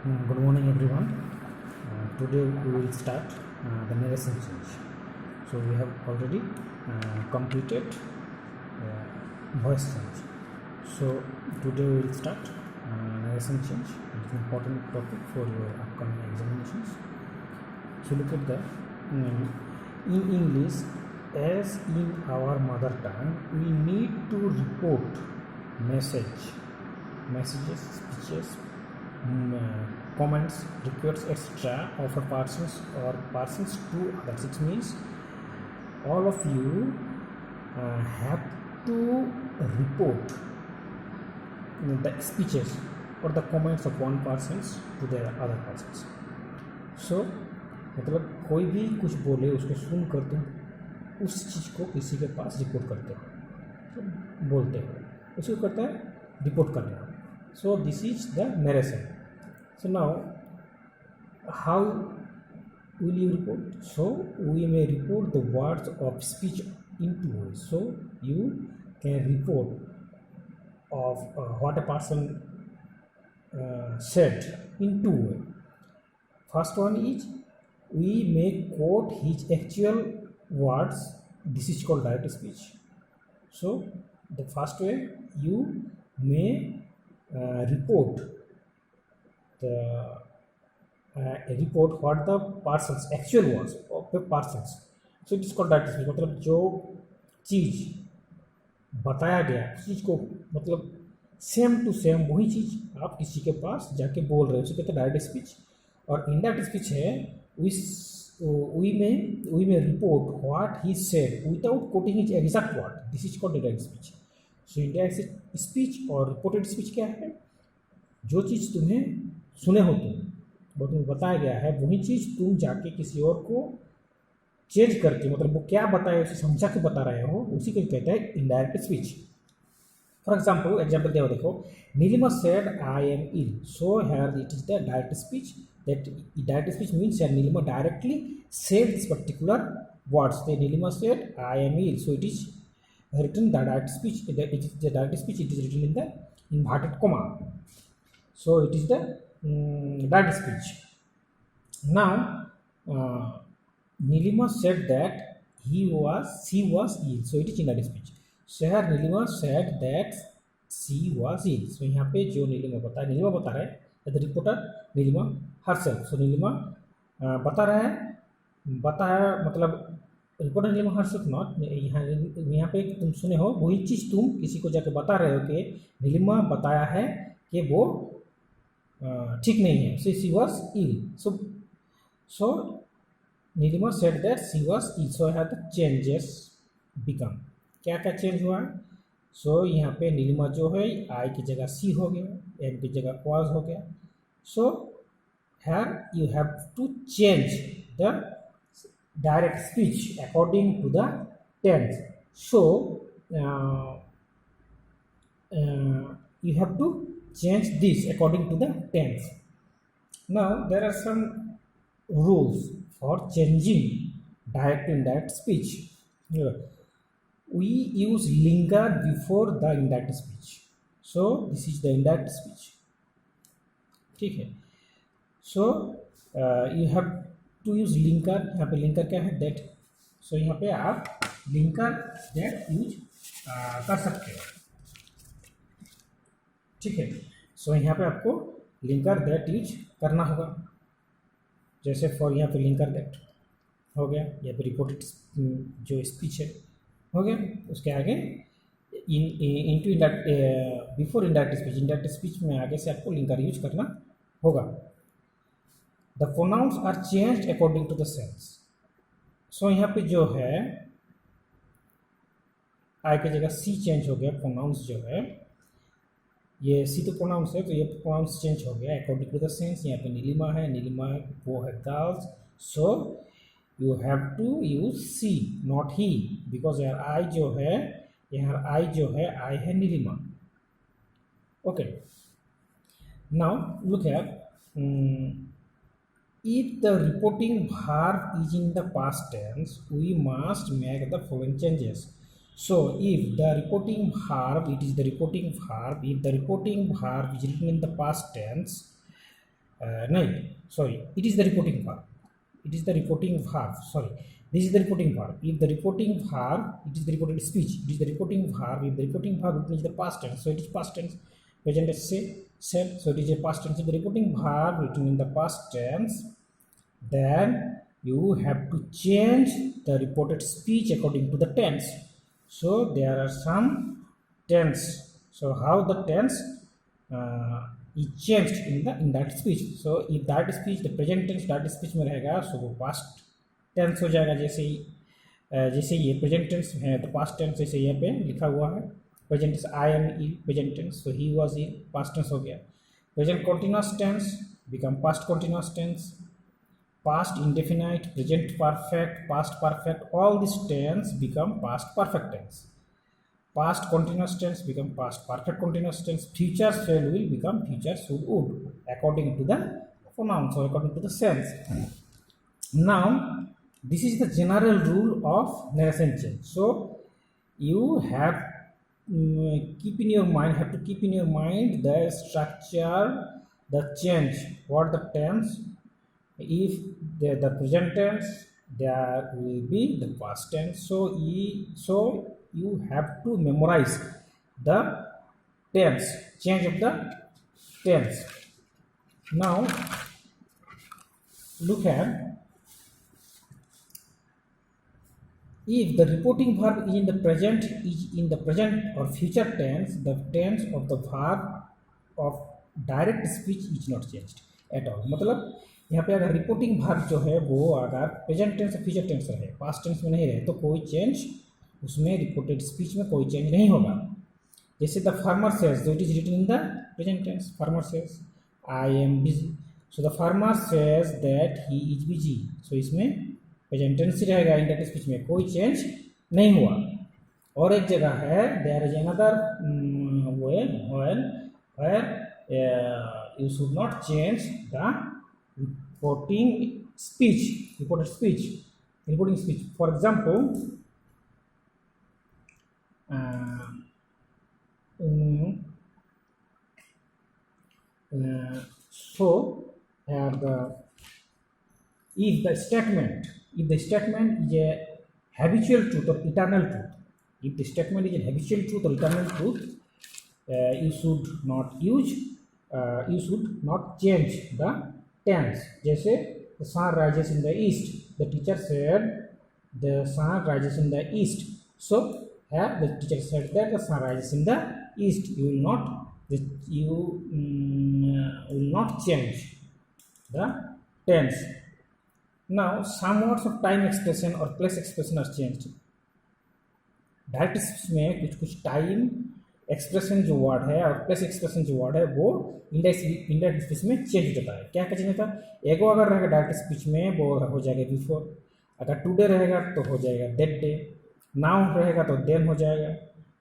Good morning, everyone. Today we will start the narration change. So we have already completed voice change. So today we will start narration change. It is an important topic for your upcoming examinations. So look at that. In English, as in our mother tongue, we need to report messages, speeches, comments, requests, etc. of a persons or persons to others. It means all of you have to report the speeches or the comments of one persons to the other persons. So मतलब कोई भी कुछ बोले उसको सुन कर तुम उस चीज़ को किसी के पास रिपोर्ट करते हो, तो बोलते हो, उसको करता है रिपोर्ट करना. So this is the narration. So now how will you report? So we may report the words of speech in two ways. So you can report of what a person said in two ways. First one is we may quote his actual words. This is called direct speech. So the first way, you may report what the person's actual words of the persons. So it is called direct speech. मतलब जो चीज़ बताया गया उस चीज़ को मतलब same to same वही चीज़ आप किसी के पास जाके बोल रहे हो, उसे कहते हैं डायरेक्ट स्पीच. और इनडायरेक्ट स्पीच है we may report what he said without quoting his exact word. This is called direct speech. So indirect speech और रिपोर्टेड स्पीच क्या है? जो चीज़ तुम्हें सुने हो वो तुम्हें बताया गया है वही चीज़ तुम जाके किसी और को चेंज करके मतलब वो क्या बताया उसे समझा के बता रहे हो, उसी को कहते हैं इनडायरेक्ट स्पीच. फॉर एग्जाम्पल देखो, Neelima said I am ill. So here it is the direct speech. that direct speech means that Nilima directly said this particular words. The Nilima said I am ill, so it is written the direct speech. It is the direct speech. It is written in the inverted comma. So it is the direct speech. Now Nilima said that she was ill, so it is indirect speech. So here Nilima said that she was ill. So यहाँ पे जो नीलिमा बता रहा है the reporter Nilima herself. So Nilima बता रहा है मतलब रिपोर्टर नीलिमा herself not. यहाँ पे तुम सुने हो वही चीज़ तुम किसी को जाके बता रहे हो कि नीलिमा बताया है कि वो ठीक नहीं है. So she was ill. So Nilima said that she was ill. So यहाँ the changes become. क्या क्या चेंज हुआ? सो यहाँ पे नीलिमा जो है आई की जगह सी हो गया, एम की जगह वाज हो गया. सो here you have to change the direct speech according to the tense. So you have to change this according to the tense. Now there are some rules for changing direct to indirect speech. We use linger before the indirect speech. So this is the indirect speech. ठीक है. So you have to use linker. यहाँ पे linker क्या है? That. So यहाँ पे आप linker that use कर सकते हो. ठीक है. So यहाँ पे आपको linker that यूज करना होगा. जैसे फॉर यहाँ पे linker that हो गया, या फिर रिपोर्टेड जो स्पीच है हो गया. उसके आगे इनटू बिफोर इंडायरेक्ट स्पीच में आगे से आपको लिंकर यूज करना होगा. The pronouns are changed according to the sense. So यहाँ पे जो है आई की जगह सी चेंज हो गया. प्रोनाउंस जो है ये सी तो प्रोनाउंस है, तो ये प्रोनाउंस चेंज हो गया अकॉर्डिंग टू द सेंस. यहाँ पे नीलिमा है, नीलिमा वो है girls. So you have to use she not he, because यहाँ आई जो है आई है Neelima. Okay. Now look at if the reporting verb is in the past tense we must make the following changes. So if the reporting verb, if the reporting verb is written in the past tense, nahi, sorry, it is the reporting verb. It is the reporting verb, sorry, this is the reporting verb. If the reporting verb, it is the reported speech, it is the reporting verb. If the reporting verb, it means the past tense, so it is past tense. Present tense say said, so it is a past tense. If the reporting verb written in the past tense, then you have to change the reported speech according to the tense. So there are some tense, so how the tense is changed in that speech. So if that speech, the present tense that speech में रहेगा, so वो past tense हो जाएगा. जैसे ये present tense है तो past tense जैसे यहाँ पे लिखा हुआ है present tense, I am in present tense, so he was in past tense हो गया. Present continuous tense become past continuous tense. Past indefinite, present perfect, past perfect, all these tense become past perfect tense. Past continuous tense become past perfect continuous tense. Future shall will become future should would according to the pronouns or according to the sense. Now this is the general rule of narration change. So you have keep in your mind the structure, the change, what the tense. If the present tense, there will be the past tense. So you have to memorize the tense, change of the tense. Now look at, if the reporting verb is in the present or future tense, the tense of the verb of direct speech is not changed at all. मतलब यहाँ पे अगर reporting verb जो है वो अगर present tense और future tense रहे, पास्ट टेंस में नहीं रहे, तो कोई चेंज उसमें रिपोर्टेड स्पीच में कोई चेंज नहीं होगा. जैसे द फार्मर सेज, जो it is written in the present tense, farmer says I am busy, so the farmer says that he is busy, so इसमें प्रेजेंट टेंस ही रहेगा, इंडायरेक्ट स्पीच में कोई चेंज नहीं हुआ. और एक जगह है, there is another way where you should not change the reporting speech. For example, so if the statement is a habitual truth or eternal truth, if the statement is a habitual truth or eternal truth, you should not change the tense. जैसे the sun rises in the east, the teacher said the sun rises in the east, so here the teacher said that the sun rises in the east. You will not change the tense. Now some words of time expression or place expression are changed. Direct speech में कुछ time expression जो word है और place expression जो word है वो indirect speech में change हो जाता है. क्या चेंज होता है? एगो अगर रहेगा डायरेक्ट स्पीच में वो हो जाएगा बिफोर, अगर टुडे रहेगा तो हो जाएगा दैट डे, नाउ रहेगा तो देन हो जाएगा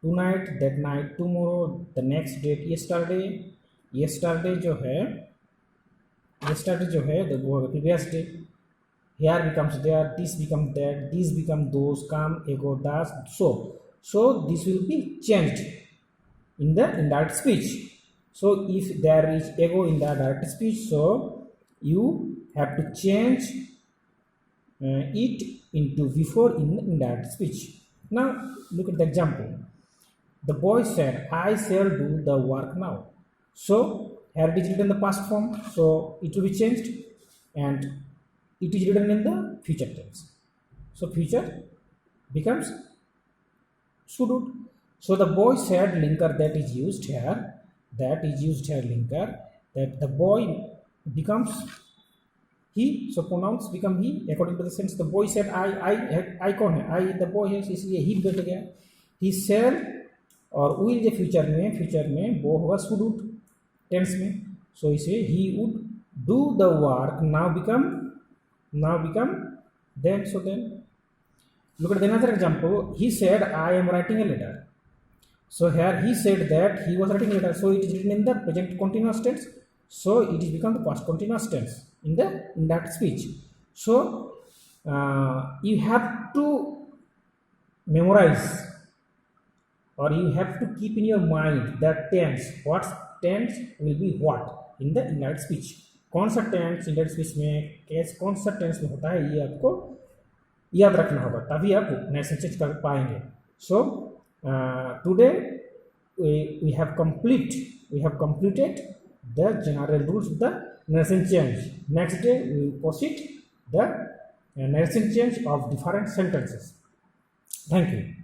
tonight, that night, tomorrow, the next date, yesterday जो है वो previous day, here becomes there, this becomes that, these become those, come, ego, das, so this will be changed in the indirect speech. So if there is ego in the direct speech, so you have to change it into before in the indirect speech. Now look at the example. The boy said, I shall do the work now. So here it is written in the past form, so it will be changed, and it is written in the future tense, so future becomes should. So the boy said linker, that is used here linker, that the boy becomes he, so pronouns become he according to the sense. The boy said I कौन है? I, the boy है, इसलिए he बैठ गया. He shall और will जो future में वो होगा should टेंस में, so इसे he would do the work, now become then. So then look at another example. He said I am writing a letter, so here he said that he was writing a letter, so it is written in the present continuous tense, so it is become the past continuous tense in that speech. So you have to memorize, or you have to keep in your mind that tense, what tense will be what in the indirect speech. कौन सा tense Indian speech में कैस कौन सा tense में होता है, ये आपको याद रखना होगा, तभी आप नए सेंटेंस कर पाएंगे. So today we have completed the general rules of the narration change. Next day we will proceed the narration change of different sentences. Thank you.